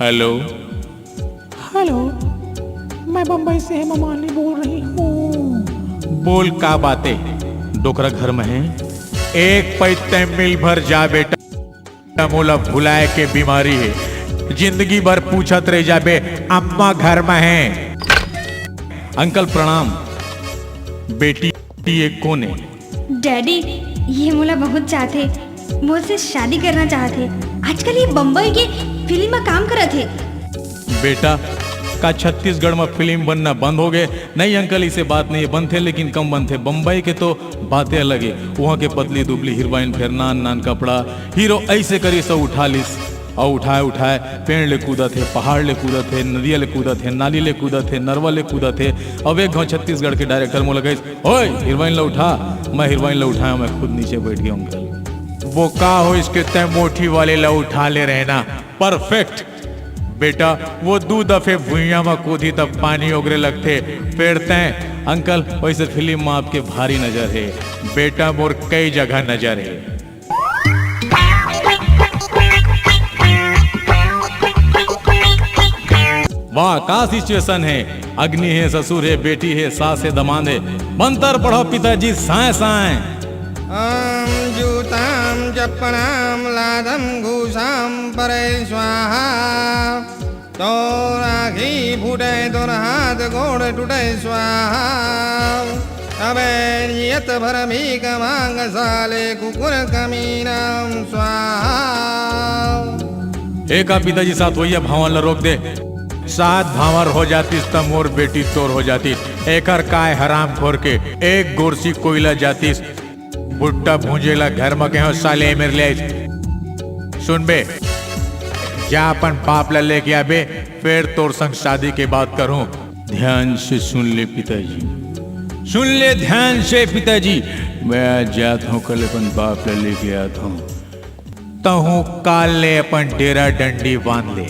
Hello. Hello, मैं बम्बई से हेमा मालिनी बोल रही हूँ। बोल का बातें डोकरा घर में है। एक पैते मिल भर जा बेटा, मोला भुलाए के बीमारी है। जिंदगी भर पूछत रह जाबे अम्मा घर में है। अंकल प्रणाम। बेटी ये कौन है? डैडी, ये मोला बहुत चाहते, मुझसे शादी करना चाहते। आजकल ये बम्बई के फिल्म में काम करत है। बेटा का छत्तीसगढ़ में फिल्म बनना बंद हो गए? नहीं अंकल, इसे बात नहीं है, बंद थे लेकिन कम बंद थे। बम्बई के तो बातें अलग है। वहाँ के पतली दुबली हीरोइन, फिर नान नान कपड़ा, हीरो ऐसे करी सब उठा लिस और उठाए उठाए पेड़ ले कूदा थे, पहाड़ ले कूदा थे, नदिया ले कूदा थे, नाली ले कूदा थे, नरवा ले कूदा थे। अब एक गाँव छत्तीसगढ़ के डायरेक्टर मोला गई, ओए हीरोइन ले उठा। मैं हीरोइन ले उठाया, मैं खुद नीचे बैठ गया अंकल। वो का हो इसके तय मोटी वाले ले उठा ले रहना। परफेक्ट बेटा, वो 2 दफे भुइया में कूदी तब पानी ओगरे लगते पेड़ते हैं। अंकल वैसे फिल्म में आपके भारी नजर है बेटा, मोर कई जगह नजर है। वाह का सिचुएशन है। अग्नि है, ससुर है, बेटी है, सास है, दमाद है। मंत्र पढ़ो पिताजी, साए साए। आम जूताम जपणाम लादम घूसाम परे स्वाहा। तो राखी फूटे तोर हाथ गोड़ टूटे स्वाहा। अबे नियत भर भी कमांग साले कुकुर कमीनाम स्वाहा। एक पिताजी साथ वही भावन रोक दे। साथ भावर हो जाती तब मोर बेटी तोर हो जाती। एकर काय हराम खोर के एक गोरसी कोयला जाती। बुट्टा भूंजेला घर में कहो साले मेरे लिए। सुन बे, जा अपन बाप ला लेके आबे, फिर तोर संग शादी के बात करूं। ध्यान से सुन ले पिताजी, सुन ले ध्यान से पिताजी। मैं जाता हूँ, कल अपन बाप ला लेके आता हूँ। तहु काल ले अपन डेरा डंडी बांध ले।